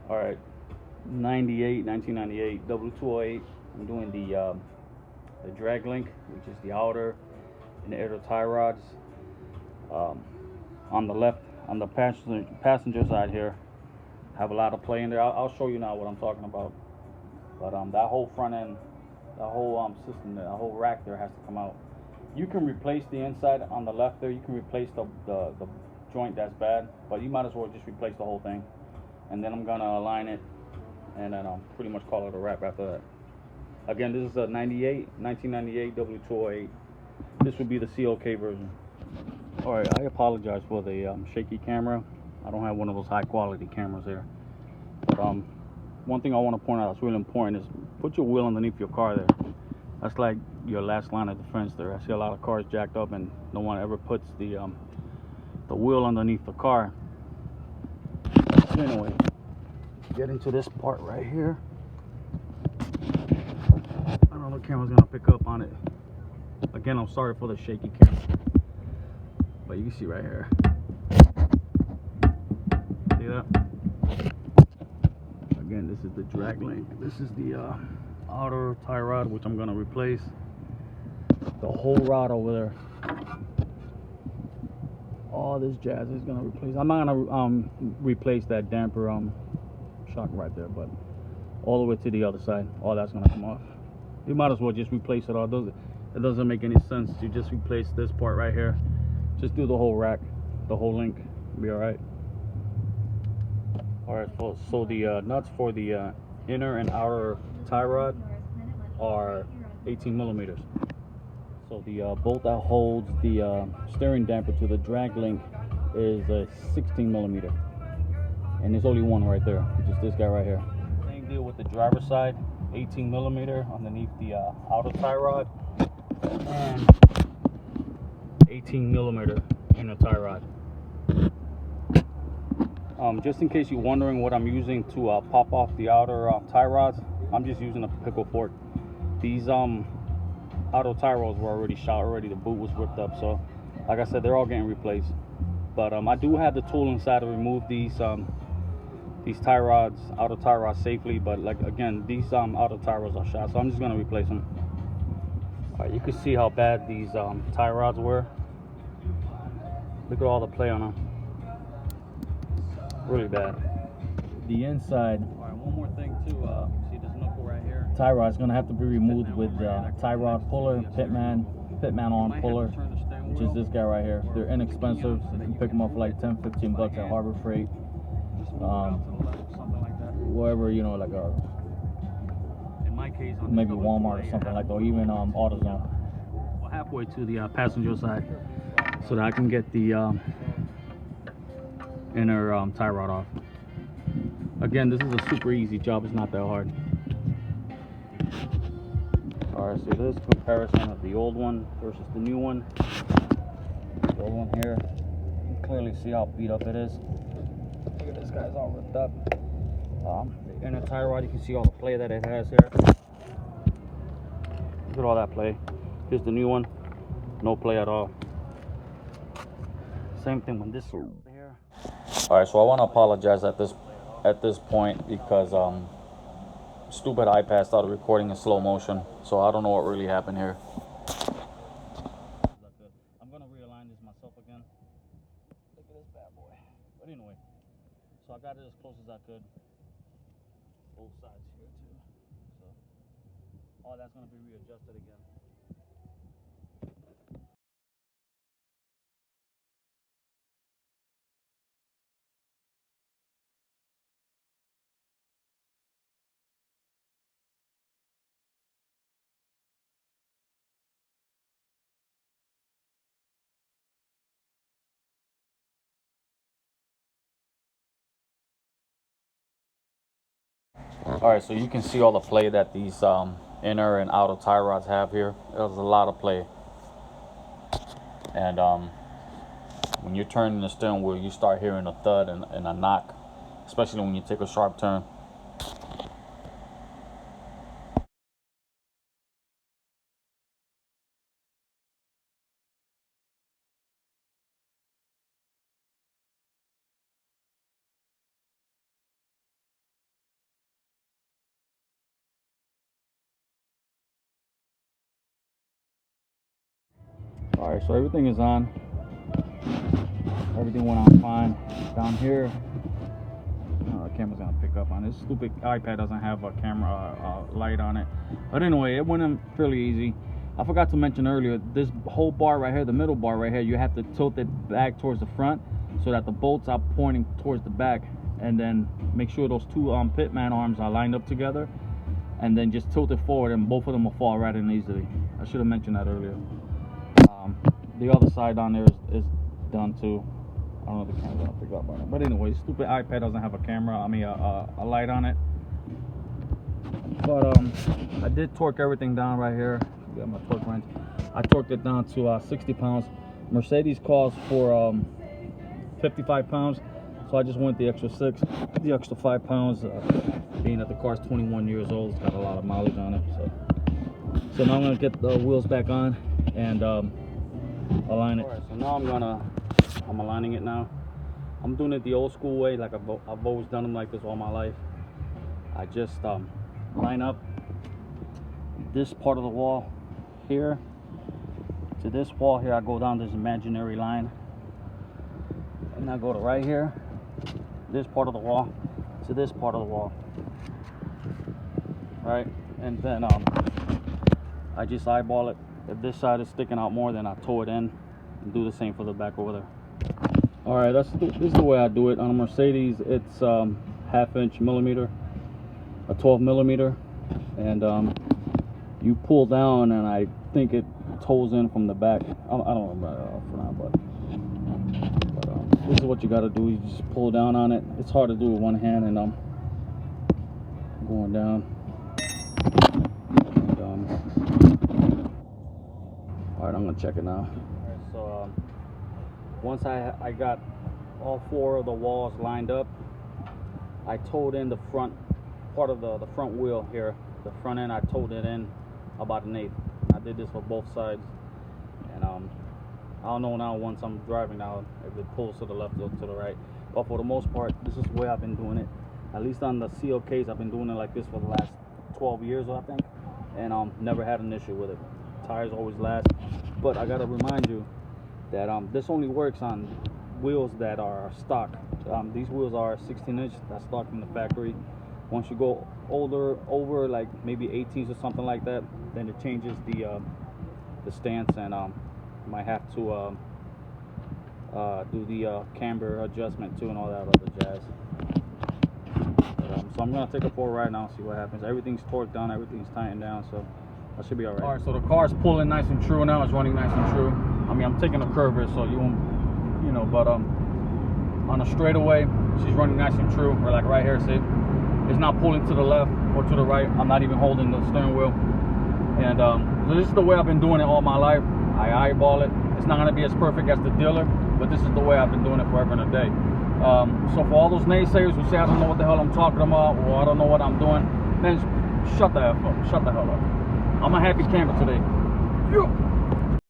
All right, 1998 W208. I'm doing the drag link, which is the outer and the inner tie rods. Um, on the left, on the passenger side here, have a lot of play in there. I'll show you now what I'm talking about. But that whole front end, that whole system, that whole rack there has to come out. You can replace the inside on the left there. You can replace the joint that's bad, but you might as well just replace the whole thing. And then I'm gonna align it, and then I'll pretty much call it a wrap after that. Again, this is a 1998 W208. This would be the CLK version. All right, I apologize for the shaky camera. I don't have one of those high quality cameras here. But one thing I want to point out that's really important is put your wheel underneath your car there. That's like your last line of defense there. I see a lot of cars jacked up and no one ever puts the wheel underneath the car. So anyway, get into this part right here. I don't know if the camera's gonna pick up on it. Again, I'm sorry for the shaky camera, but you can see right here. See that? Again, this is the drag link. This is the outer tie rod, which I'm gonna replace. The whole rod over there. All this jazz is gonna replace. I'm not gonna replace that damper shock right there, but all the way to the other side, all that's gonna come off. You might as well just replace it all. It doesn't make any sense to just replace this part right here. Just do the whole rack, the whole link, be all right. All right, so the nuts for the inner and outer tie rod are 18 millimeters. So the bolt that holds the steering damper to the drag link is a 16 millimeter, and there's only one right there, which is this guy right here. Same deal with the driver's side, 18 millimeter underneath the outer tie rod, and 18 millimeter inner tie rod. Just in case you're wondering what I'm using to pop off the outer tie rods, I'm just using a pickle fork. These outer tie rods were already shot already. The boot was ripped up, so like I said, they're all getting replaced. But I do have the tool inside to remove these tie rods, outer tie rods safely. But like again, these outer tie rods are shot, so I'm just gonna replace them. All right, you can see how bad these tie rods were. Look at all the play on them. Really bad. The inside. All right, one more thing too. See this knuckle right here? Tie rod is gonna have to be removed with tie rod puller, pitman on puller, which is this guy right here. They're inexpensive. You can pick them up for like 10-15 bucks at Harbor Freight. Wherever, you know, like in my case, maybe Walmart or something like that, or even AutoZone. Well, halfway to the passenger side, so that I can get the inner tie rod off. Again, this is a super easy job. It's not that hard. All right, so this is comparison of the old one versus the new one. The old one here, you can clearly see how beat up it is. Look at this guy's all ripped up. The inner tie rod, you can see all the play that it has here. Look at all that play. Here's the new one, no play at all. Same thing with this one here. All right, so I want to apologize at this point because stupid iPad started recording in slow motion, so I don't know what really happened here. I'm gonna realign this myself again. Look at this bad boy. But anyway, so I got it as close as I could. Both sides here too. So all that's gonna be readjusted again. All right, so you can see all the play that these inner and outer tie rods have here. There's a lot of play, and when you're turning the steering wheel, you start hearing a thud and a knock, especially when you take a sharp turn. Alright, so everything is on. Everything went on fine. Down here, the camera's gonna pick up on this stupid iPad. Doesn't have a camera light on it, but anyway, it went in fairly easy. I forgot to mention earlier, this whole bar right here, the middle bar right here, you have to tilt it back towards the front so that the bolts are pointing towards the back, and then make sure those two pitman arms are lined up together, and then just tilt it forward and both of them will fall right in easily. I should have mentioned that earlier. The other side down there is done too. I don't know if the camera's gonna pick up on it, but anyway, stupid iPad doesn't have a camera. I mean a light on it. But I did torque everything down right here. Got my torque wrench. I torqued it down to 60 pounds. Mercedes calls for 55 pounds, so I just went the extra 5 pounds. Being that the car's 21 years old, it's got a lot of mileage on it. So now I'm gonna get the wheels back on and align it. All right, so now I'm aligning it now. I'm doing it the old school way, like I've always done them like this all my life. I just line up this part of the wall here to this wall here. I go down this imaginary line, and I go to right here, this part of the wall to this part of the wall, right? And then I just eyeball it. If this side is sticking out more, then I toe it in and do the same for the back over there. All right, this is the way I do it. On a Mercedes, it's 1/2 millimeter, a 12 millimeter, and you pull down, and I think it toes in from the back. I don't remember for now, but this is what you got to do. You just pull down on it. It's hard to do with one hand, and I'm going down. All right, I'm gonna check it now. All right, so once I got all 4 of the walls lined up, I towed in the front part of the front wheel here. The front end, I towed it in about 1/8. I did this for both sides, and I'll know now once I'm driving now if it pulls to the left or to the right. But for the most part, this is the way I've been doing it. At least on the CLKs, I've been doing it like this for the last 12 years, I think, and never had an issue with it. Tires always last. But I gotta remind you that this only works on wheels that are stock. These wheels are 16-inch. That's stock from the factory. Once you go over like maybe 18s or something like that, then it changes the stance, and you might have to do the camber adjustment too and all that other jazz. So I'm gonna take it for a ride now and see what happens. Everything's torqued down, everything's tightened down, so that should be all right. All right, so the car's pulling nice and true now. It's running nice and true. I mean, I'm taking a curve here, so you won't, you know, but on a straightaway, she's running nice and true. We're like right here, see? It's not pulling to the left or to the right. I'm not even holding the steering wheel. And so this is the way I've been doing it all my life. I eyeball it. It's not gonna be as perfect as the dealer, but this is the way I've been doing it forever and a day. So for all those naysayers who say I don't know what the hell I'm talking about, or I don't know what I'm doing, man, shut the hell up. Shut the hell up. I'm a happy camper today. Yeah.